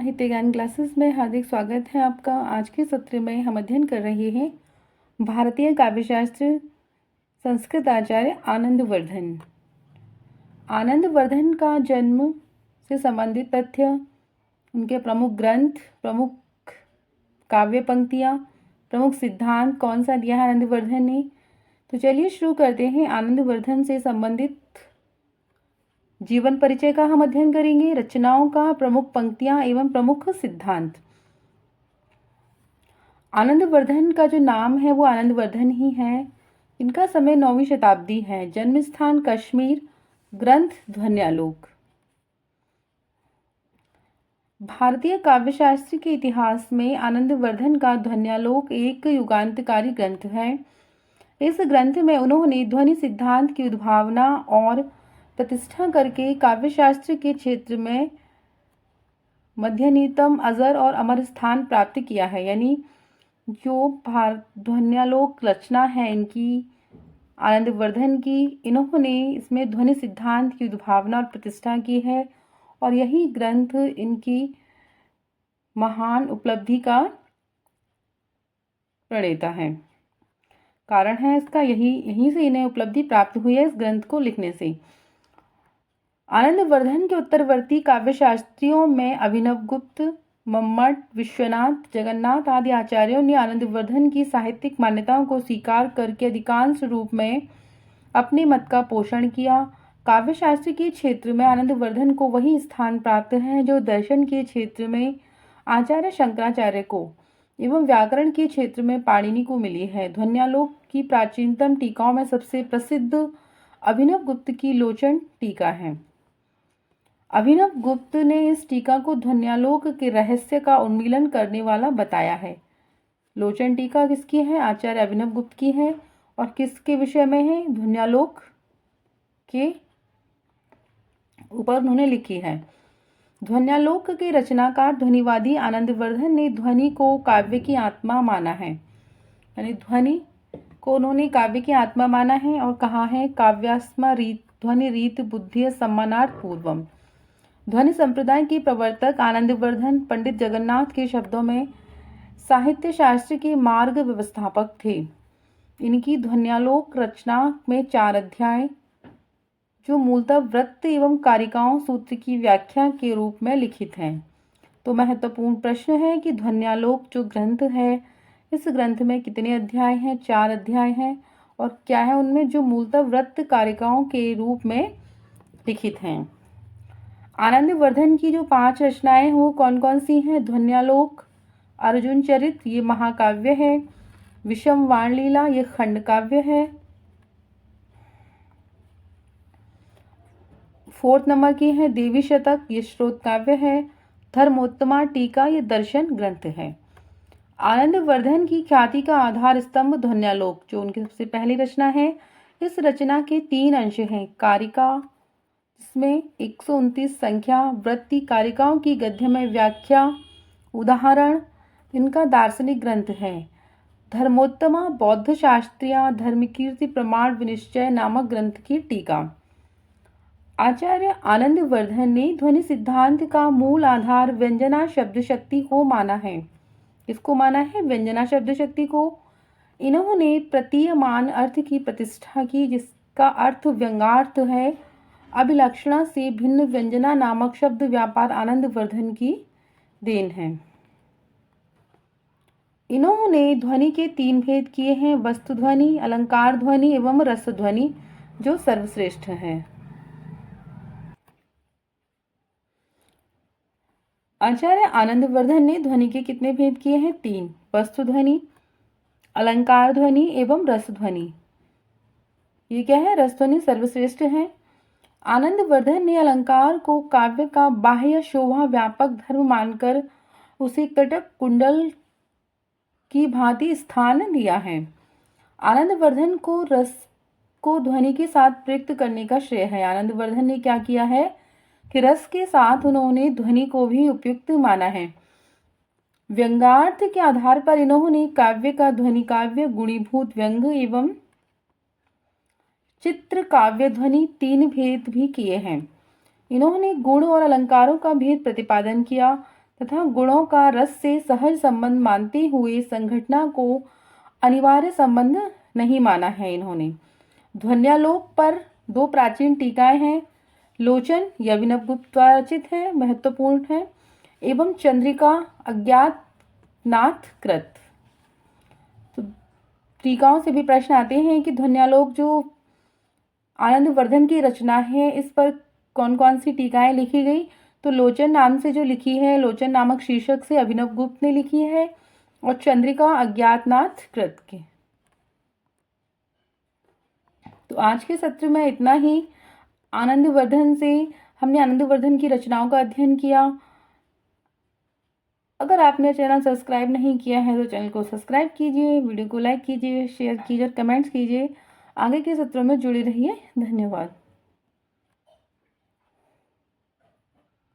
साहित्य ज्ञान क्लासेस में हार्दिक स्वागत है आपका। आज के सत्र में हम अध्ययन कर रहे हैं भारतीय काव्यशास्त्र संस्कृत आचार्य आनंदवर्धन। आनंदवर्धन का जन्म से संबंधित तथ्य, उनके प्रमुख ग्रंथ, प्रमुख काव्य पंक्तियाँ, प्रमुख सिद्धांत कौन सा दिया है आनंदवर्धन ने। तो चलिए शुरू करते हैं। आनंदवर्धन से संबंधित जीवन परिचय का हम अध्ययन करेंगे, रचनाओं का, प्रमुख पंक्तियां एवं प्रमुख सिद्धांत। आनंदवर्धन का जो नाम है वो आनंदवर्धन ही है। इनका समय 9वीं शताब्दी है। जन्म स्थान कश्मीर। ग्रंथ ध्वन्यालोक। भारतीय काव्यशास्त्र के इतिहास में आनंदवर्धन का ध्वन्यालोक एक युगांतकारी ग्रंथ है। इस ग्रंथ में उन्होंने ध्वनि सिद्धांत की उद्भावना और प्रतिष्ठा करके काव्यशास्त्र के क्षेत्र में मध्यनीतम, अजर और अमर स्थान प्राप्त किया है। यानी जो ध्वन्यालोक रचना है इनकी, आनंदवर्धन की, इन्होंने इसमें ध्वनि सिद्धांत की उद्भावना और प्रतिष्ठा की है और यही ग्रंथ इनकी महान उपलब्धि का प्रणेता है। कारण है इसका यहीं से इन्हें उपलब्धि प्राप्त हुई है इस ग्रंथ को लिखने से। आनंदवर्धन के उत्तरवर्ती काव्यशास्त्रियों में अभिनवगुप्त, मम्मट, विश्वनाथ, जगन्नाथ आदि आचार्यों ने आनंदवर्धन की साहित्यिक मान्यताओं को स्वीकार करके अधिकांश रूप में अपने मत का पोषण किया। काव्यशास्त्र के क्षेत्र में आनंदवर्धन को वही स्थान प्राप्त है जो दर्शन के क्षेत्र में आचार्य शंकराचार्य को एवं व्याकरण के क्षेत्र में पाणिनि को मिली है। ध्वन्यालोक की प्राचीनतम टीकाओं में सबसे प्रसिद्ध अभिनवगुप्त की लोचन टीका है। अभिनवगुप्त ने इस टीका को ध्वन्यालोक के रहस्य का उन्मीलन करने वाला बताया है। लोचन टीका किसकी है? आचार्य अभिनवगुप्त की है। और किसके विषय में है? ध्वन्यालोक के ऊपर उन्होंने लिखी है। ध्वन्यालोक के रचनाकार ध्वनिवादी आनंदवर्धन ने ध्वनि को काव्य की आत्मा माना है। यानी ध्वनि को उन्होंने काव्य की आत्मा माना है और कहा है काव्यास्मा रीत ध्वनि रीत बुद्धि सम्मानार्थ पूर्वम। ध्वनि संप्रदाय के प्रवर्तक आनंदवर्धन पंडित जगन्नाथ के शब्दों में साहित्य शास्त्र के मार्ग व्यवस्थापक थे। इनकी ध्वन्यालोक रचना में 4 अध्याय जो मूलतः वृत्त एवं कारिकाओं सूत्र की व्याख्या के रूप में लिखित हैं। तो महत्वपूर्ण प्रश्न है कि ध्वन्यालोक जो ग्रंथ है, इस ग्रंथ में कितने अध्याय हैं? 4 अध्याय हैं। और क्या है उनमें? जो मूलतः वृत्त कारिकाओं के रूप में लिखित हैं। आनंदवर्धन की जो 5 रचनाएं हैं वो कौन कौन सी हैं? ध्वन्यालोक, अर्जुन चरित, ये महाकाव्य है। विषम वाणलीला, ये खंड काव्य है। 4 नंबर की है देवी शतक, ये श्रोत काव्य है। धर्मोत्तमा टीका, ये दर्शन ग्रंथ है। आनंदवर्धन की ख्याति का आधार स्तंभ ध्वन्यालोक जो उनकी सबसे पहली रचना है। इस रचना के 3 अंश हैं। कारिका जिसमें 129 संख्या, वृत्ति कारिकाओं की गद्य में व्याख्या, उदाहरण, इनका दार्शनिक ग्रंथ है। धर्मोत्तमा बौद्ध शास्त्रिया धर्मकीर्ति प्रमाण विनिश्चय नामक ग्रंथ की टीका। आचार्य आनंदवर्धन ने ध्वनि सिद्धांत का मूल आधार व्यंजना शब्द शक्ति को माना है। किसको माना है? व्यंजना शब्द शक्ति को। इन्होंने प्रतीयमान अर्थ की प्रतिष्ठा की जिसका अर्थ व्यंग्यार्थ है। अभिलक्षणा से भिन्न व्यंजना नामक शब्द व्यापार आनंदवर्धन की देन है। इन्होंने ध्वनि के 3 भेद किए हैं, वस्तु ध्वनि, अलंकार ध्वनि एवं रस ध्वनि, जो सर्वश्रेष्ठ है। आचार्य आनंदवर्धन ने ध्वनि के कितने भेद किए हैं? 3, वस्तु ध्वनि, अलंकार ध्वनि एवं रस ध्वनि। ये क्या है? रस ध्वनि सर्वश्रेष्ठ है। आनंदवर्धन ने अलंकार को काव्य का बाह्य शोभा व्यापक धर्म मानकर उसे कटक कुंडल की भांति स्थान दिया है। आनंदवर्धन को रस को ध्वनि के साथ प्रयुक्त करने का श्रेय है। आनंदवर्धन ने क्या किया है कि रस के साथ उन्होंने ध्वनि को भी उपयुक्त माना है। व्यंग्यार्थ के आधार पर इन्होंने काव्य का ध्वनि काव्य, गुणीभूत व्यंग एवं चित्र काव्य ध्वनि 3 भेद भी किए हैं। इन्होंने गुण और अलंकारों का भेद प्रतिपादन किया। तथा गुणों का रस से सहज संबंध मानते हुए संघटना को अनिवार्य संबंध नहीं माना है इन्होंने। ध्वन्यालोक पर 2 प्राचीन टीकाएं हैं। लोचन ये अभिनव गुप्त द्वारा रचित है, महत्वपूर्ण है, एवं चंद्रिका अज्ञात नाथ कृत। तो टीकाओं से भी प्रश्न आते हैं कि ध्वन्यालोक जो आनंदवर्धन की रचना है, इस पर कौन कौन सी टीकाएं लिखी गई। तो लोचन नाम से जो लिखी है, लोचन नामक शीर्षक से अभिनव गुप्त ने लिखी है, और चंद्रिका अज्ञातनाथ कृत के। तो आज के सत्र में इतना ही। हमने आनंदवर्धन की रचनाओं का अध्ययन किया। अगर आपने चैनल सब्सक्राइब नहीं किया है तो चैनल को सब्सक्राइब कीजिए, वीडियो को लाइक कीजिए, शेयर कीजिए, कमेंट्स कीजिए। आगे के सत्रों में जुड़े रहिए। धन्यवाद।